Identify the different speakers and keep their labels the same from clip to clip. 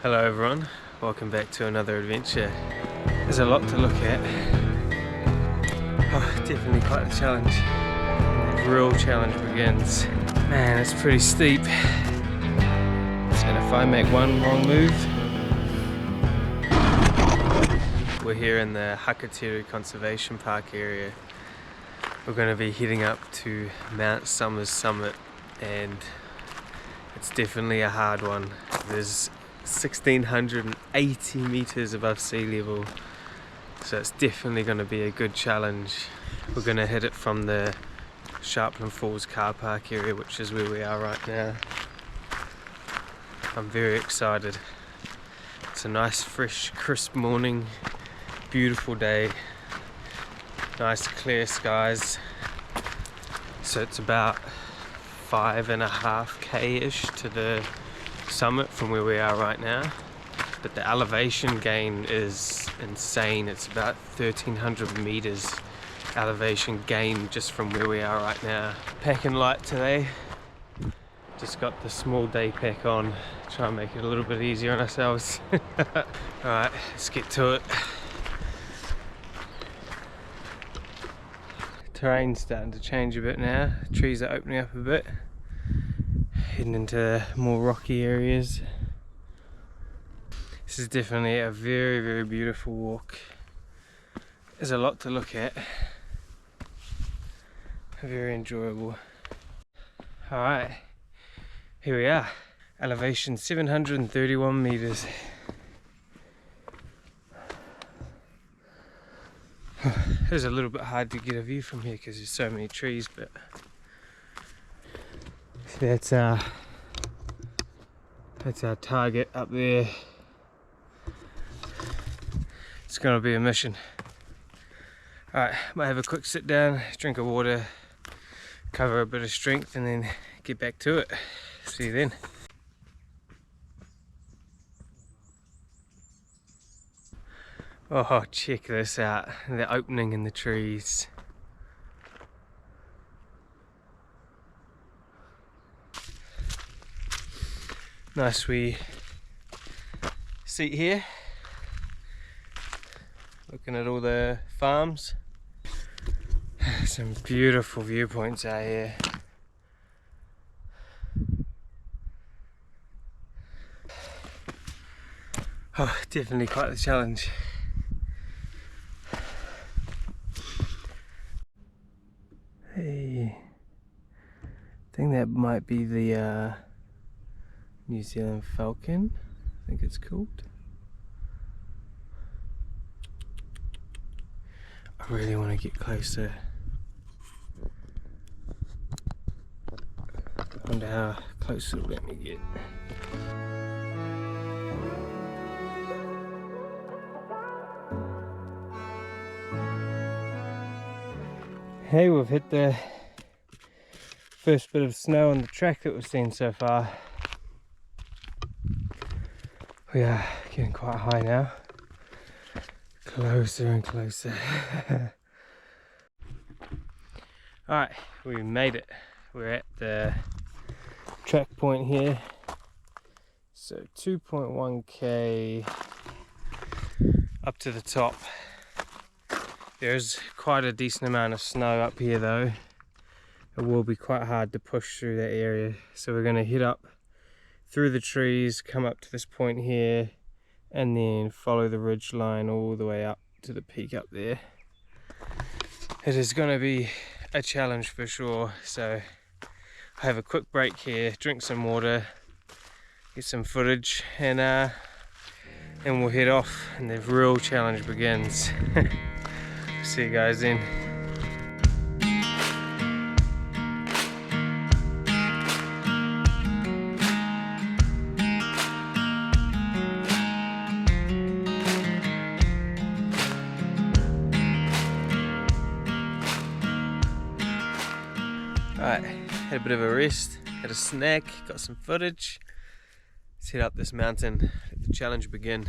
Speaker 1: Hello everyone, welcome back to another adventure. There's a lot to look at. Oh, definitely quite a challenge. The real challenge begins. Man, it's pretty steep. And if I make one wrong move, we're here in the Canterbury Conservation Park area. We're going to be heading up to Mount Somers summit, and it's definitely a hard one. There's 1680 meters above sea level, so it's definitely going to be a good challenge. We're going to hit it from the Sharpland Falls car park area, which is where we are right now. I'm very excited. It's a nice fresh crisp morning, beautiful day, nice clear skies. So it's about 5.5k ish to the summit from where we are right now, but the elevation gain is insane. It's about 1300 meters elevation gain just from where we are right now. Packing light today, just got the small day pack on, try and make it a little bit easier on ourselves. Alright, let's get to it. Terrain's starting to change a bit now, trees are opening up a bit, heading into more rocky areas. This is definitely a very, very beautiful walk. There's a lot to look at. Very enjoyable. Alright, here we are. Elevation 731 meters. It was a little bit hard to get a view from here because there's so many trees, but that's our target up there. It's gonna be a mission. Alright, might have a quick sit down, drink of water, cover a bit of strength, and then get back to it. See you then. Oh, check this out, the opening in the trees. Nice wee seat here, looking at all the farms. Some beautiful viewpoints out here. Oh, definitely quite the challenge. Hey, I think that might be the New Zealand falcon, I think it's called. I really want to get closer. I wonder how close it'll let me get. Hey, we've hit the first bit of snow on the track that we've seen so far. We are getting quite high now. Closer and closer. Alright, we made it. We're at the track point here. So 2.1k up to the top. There's quite a decent amount of snow up here though. It will be quite hard to push through that area. So we're going to head up through the trees, come up to this point here, and then follow the ridge line all the way up to the peak up there. It is going to be a challenge for sure, so I have a quick break here, drink some water, get some footage, and we'll head off and the real challenge begins. See you guys then. Alright, had a bit of a rest, had a snack, got some footage. Let's head up this mountain, let the challenge begin.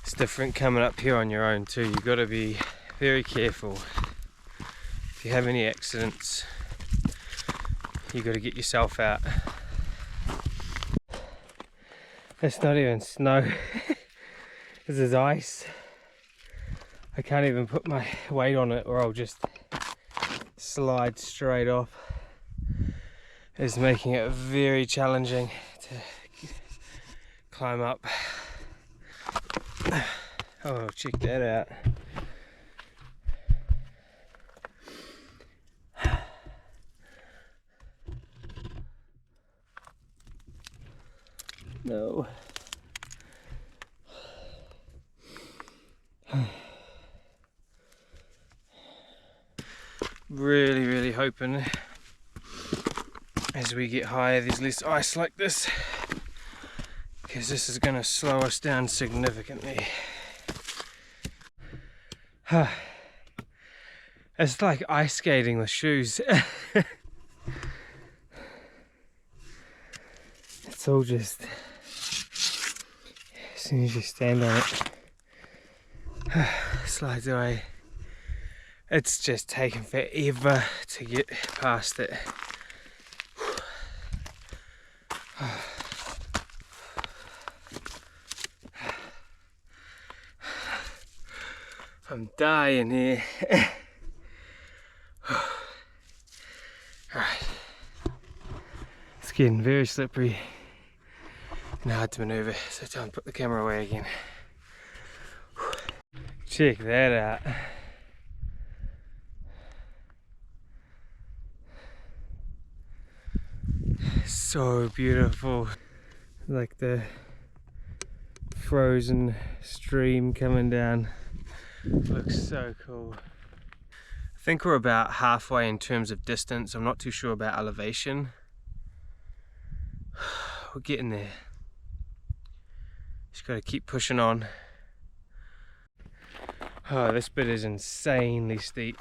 Speaker 1: It's different coming up here on your own too. You've got to be very careful. If you have any accidents, you've got to get yourself out. It's not even snow. This is ice. I can't even put my weight on it or I'll just slide straight off. It's making it very challenging to climb up. Oh, check that out. No. Really hoping as we get higher there's less ice like this, because this is going to slow us down significantly. It's like ice skating with shoes. It's all just, as soon as you stand on it, slides away. It's just taken forever to get past it. I'm dying here. Alright. It's getting very slippery and hard to maneuver, so time to put the camera away again. Check that out. So beautiful. Like the frozen stream coming down. Looks so cool. I think we're about halfway in terms of distance. I'm not too sure about elevation. We're getting there. Just gotta keep pushing on. Oh, this bit is insanely steep.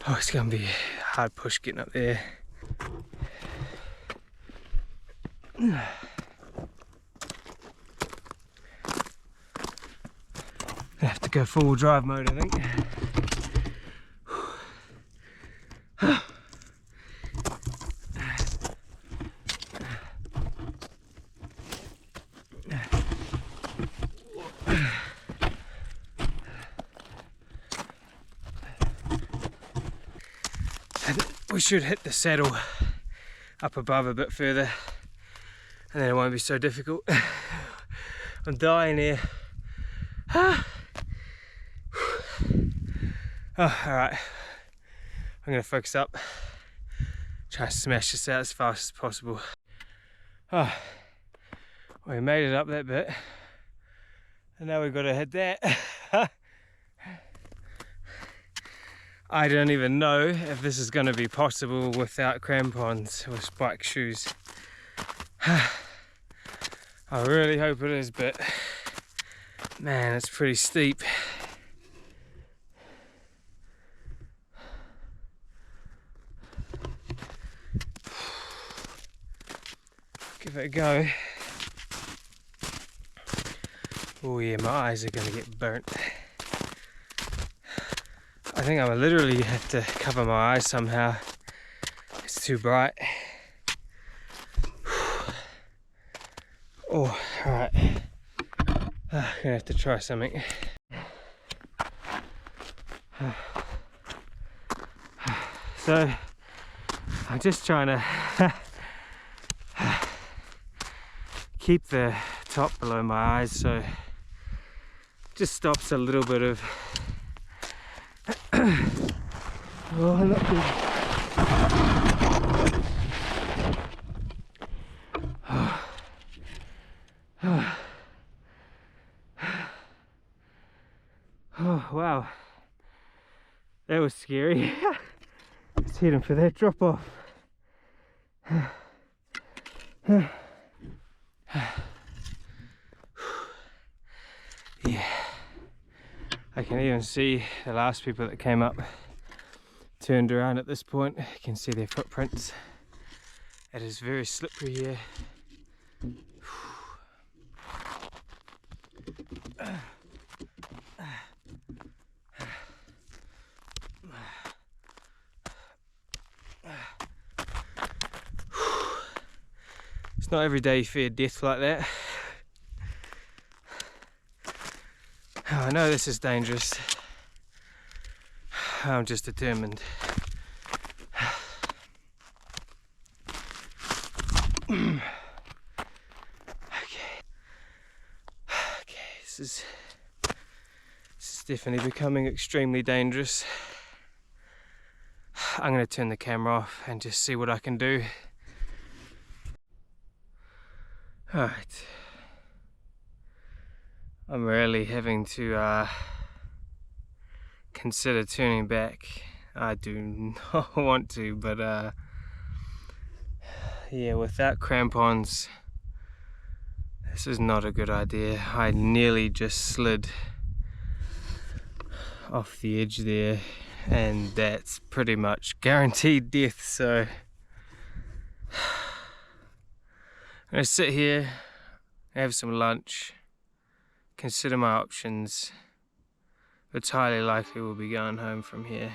Speaker 1: Oh, it's gonna be a hard push getting up there. I have to go full drive mode, I think. And we should hit the saddle up above a bit further, and then it won't be so difficult. I'm dying here. Oh, alright, I'm going to focus up, try to smash this out as fast as possible. Oh, we made it up that bit, and now we've got to hit that. I don't even know if this is going to be possible without crampons or spike shoes. I really hope it is, but man, it's pretty steep. Give it a go. Oh yeah, my eyes are gonna get burnt. I think I will literally have to cover my eyes somehow. It's too bright. Oh, alright. I'm gonna have to try something. So, I'm just trying to keep the top below my eyes, so it just stops a little bit of oh, not good. Oh wow, that was scary. Let's head in for that drop off. Yeah, I can even see the last people that came up turned around at this point. You can see their footprints. It is very slippery here. It's not every day you fear death like that. Oh, I know this is dangerous. I'm just determined. Okay. Okay, this is definitely becoming extremely dangerous. I'm going to turn the camera off and just see what I can do. Alright. I'm really having to consider turning back. I do not want to, but yeah, without crampons, this is not a good idea. I nearly just slid off the edge there, and that's pretty much guaranteed death. So I'm gonna sit here, have some lunch, consider my options. It's highly likely we'll be going home from here.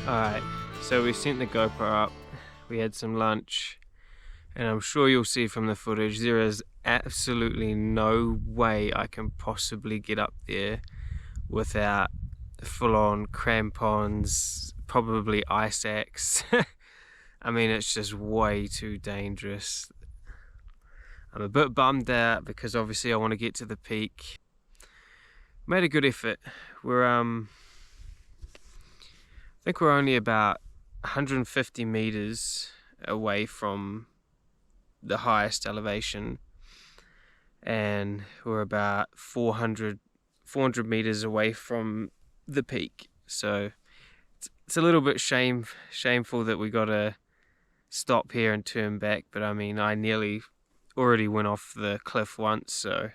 Speaker 1: Alright, so we sent the GoPro up, we had some lunch, and I'm sure you'll see from the footage there is absolutely no way I can possibly get up there without full-on crampons, probably ice axe. I mean, it's just way too dangerous. I'm a bit bummed out because obviously I want to get to the peak. Made a good effort. I think we're only about 150 meters away from the highest elevation, and we're about 400 meters away from the peak. So it's a little bit shameful that we gotta stop here and turn back, but I mean, I nearly already went off the cliff once, so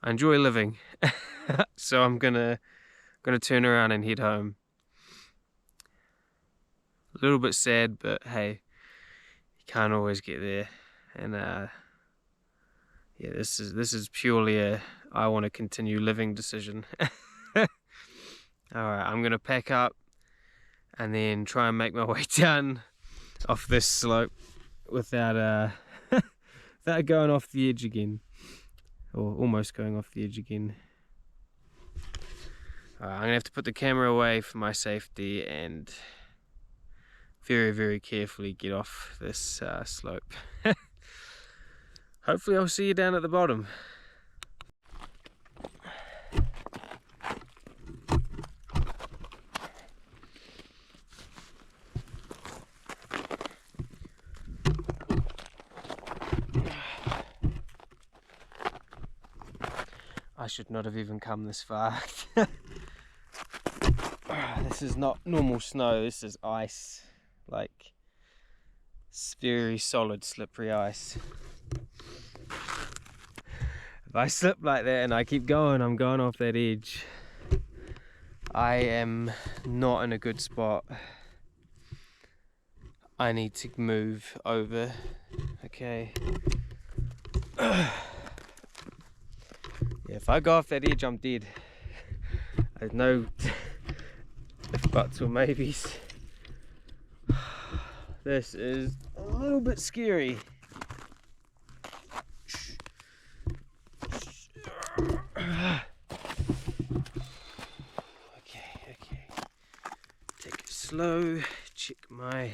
Speaker 1: I enjoy living. So I'm gonna turn around and head home. A little bit sad, but hey, you can't always get there. And yeah, this is purely a I want to continue living decision. Alright, I'm gonna pack up and then try and make my way down off this slope without without going off the edge again, or almost going off the edge again. I'm gonna have to put the camera away for my safety and very, very carefully get off this slope. Hopefully I'll see you down at the bottom. I should not have even come this far. This is not normal snow, this is ice. Like, it's very solid, slippery ice. If I slip like that and I keep going, I'm going off that edge. I am not in a good spot. I need to move over. Okay. Yeah, if I go off that edge, I'm dead. There's no if buts or maybes. This is a little bit scary. Okay. Take it slow. Check my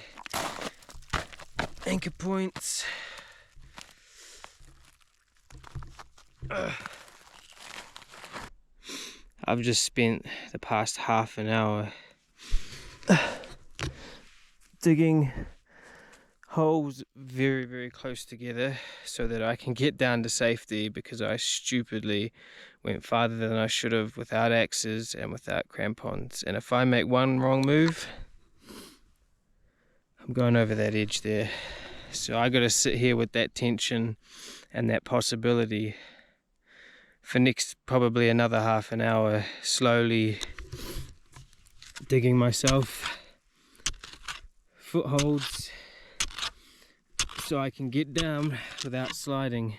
Speaker 1: anchor points. I've just spent the past half an hour digging holes very, very close together so that I can get down to safety, because I stupidly went farther than I should have without axes and without crampons. And if I make one wrong move, I'm going over that edge there. So I got to sit here with that tension and that possibility for next probably another half an hour, slowly digging myself footholds so I can get down without sliding.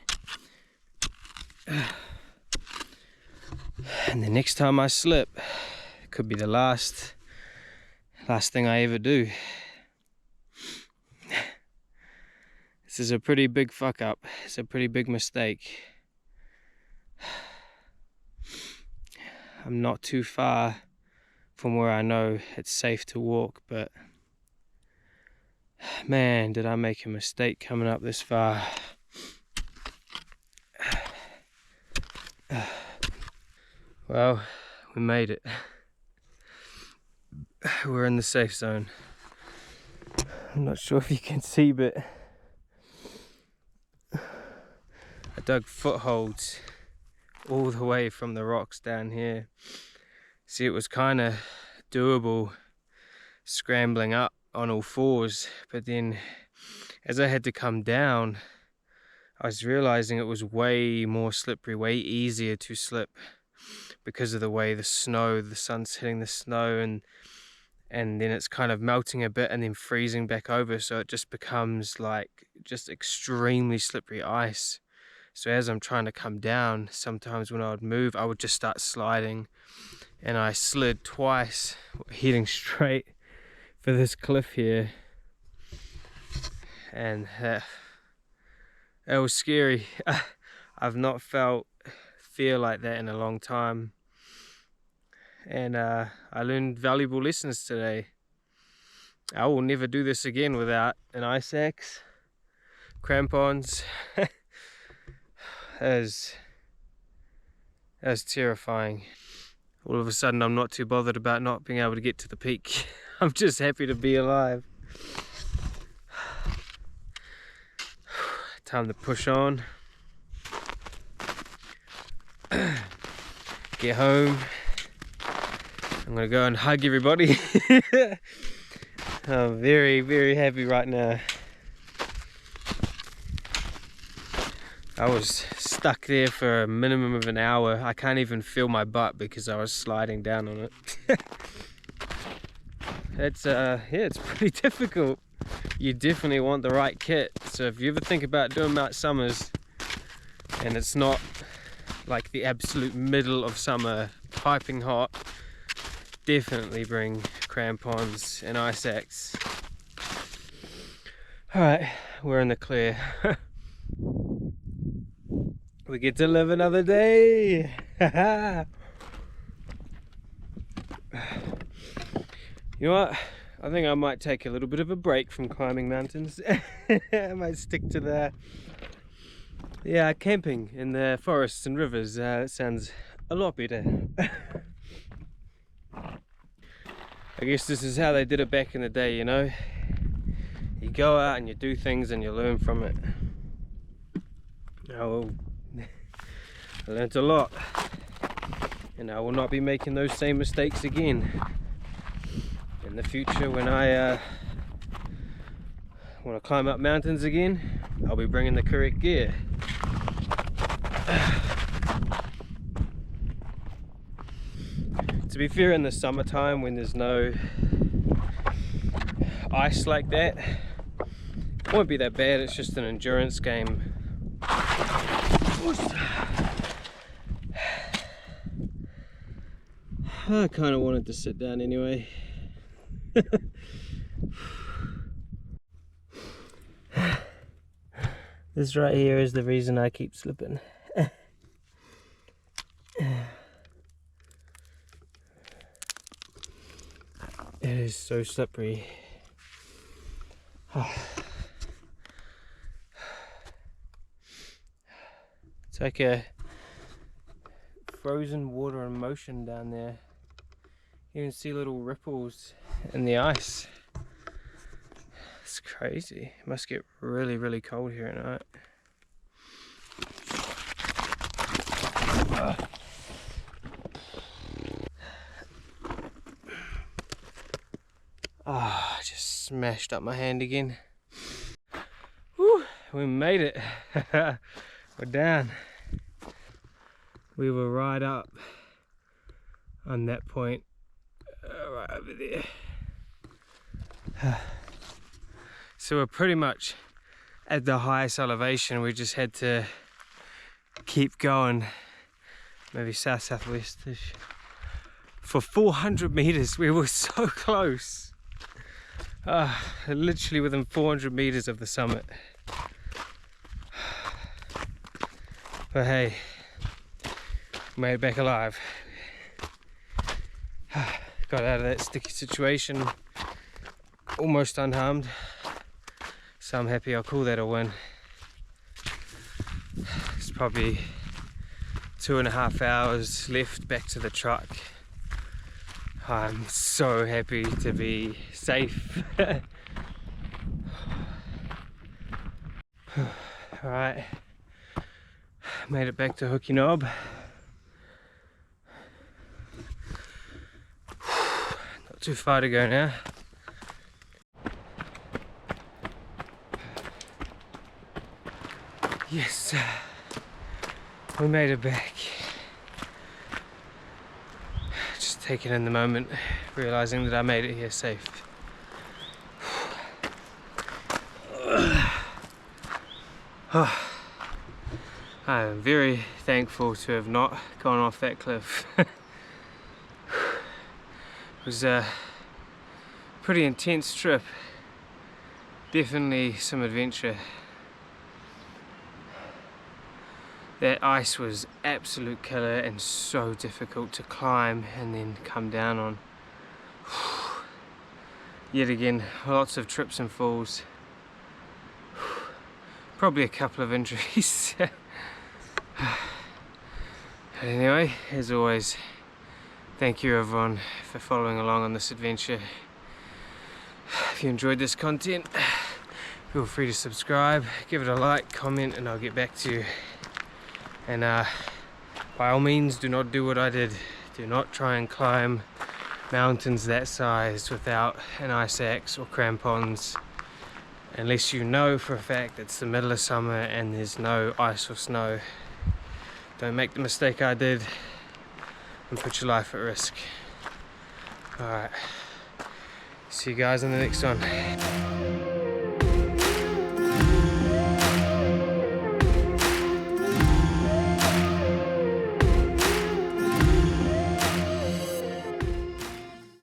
Speaker 1: And the next time I slip, it could be the last thing I ever do. This is a pretty big fuck up. It's a pretty big mistake. I'm not too far from where I know it's safe to walk, but man, did I make a mistake coming up this far. Well, we made it. We're in the safe zone. I'm not sure if you can see, but I dug footholds all the way from the rocks down here. See, it was kind of doable scrambling up on all fours, but then as I had to come down, I was realizing it was way more slippery, way easier to slip because of the way the sun's hitting the snow, and then it's kind of melting a bit and then freezing back over, so it just becomes like just extremely slippery ice. So as I'm trying to come down, sometimes when I would move, I would just start sliding, and I slid twice heading straight for this cliff here, and that was scary. I've not felt fear like that in a long time, and I learned valuable lessons today. I will never do this again without an ice axe, crampons. That was terrifying. All of a sudden I'm not too bothered about not being able to get to the peak. I'm just happy to be alive. Time to push on. Get home. I'm gonna go and hug everybody. I'm very, very happy right now. I was stuck there for a minimum of an hour. I can't even feel my butt because I was sliding down on it. It's pretty difficult. You definitely want the right kit. So if you ever think about doing Mount Summers and it's not like the absolute middle of summer, piping hot, definitely bring crampons and ice axe. Alright, we're in the clear. We get to live another day. You know what? I think I might take a little bit of a break from climbing mountains. I might stick to the camping in the forests and rivers. That sounds a lot better. I guess this is how they did it back in the day, you know? You go out and you do things and you learn from it. Oh, I learned a lot, and I will not be making those same mistakes again in the future. When I want to climb up mountains again, I'll be bringing the correct gear. To be fair, in the summertime when there's no ice like that, it won't be that bad. It's just an endurance game. I kind of wanted to sit down anyway. This right here is the reason I keep slipping. It is so slippery. It's like a frozen water in motion down there. You can see little ripples in the ice. It's crazy. It must get really, really cold here at night. I just smashed up my hand again. Whew, we made it. We're down. We were right up on that point, right over there. So we're pretty much at the highest elevation. We just had to keep going, maybe southwest-ish, for 400 meters. We were so close. Literally within 400 meters of the summit. But hey, made it back alive. Got out of that sticky situation almost unharmed, so I'm happy. I'll call that a win. It's probably 2.5 hours left back to the truck. I'm so happy to be safe. Alright, made it back to Hooky Knob. Not too far to go now. Yes, we made it back. Just taking in the moment, realizing that I made it here safe. I am very thankful to have not gone off that cliff. It was a pretty intense trip. Definitely some adventure. That ice was absolute killer and so difficult to climb and then come down on. Yet again, lots of trips and falls. Probably a couple of injuries. Anyway, as always, thank you everyone for following along on this adventure. If you enjoyed this content, feel free to subscribe, give it a like, comment, and I'll get back to you. And by all means, do not do what I did. Do not try and climb mountains that size without an ice axe or crampons, unless you know for a fact it's the middle of summer and there's no ice or snow. Don't make the mistake I did and put your life at risk. Alright, see you guys in the next one.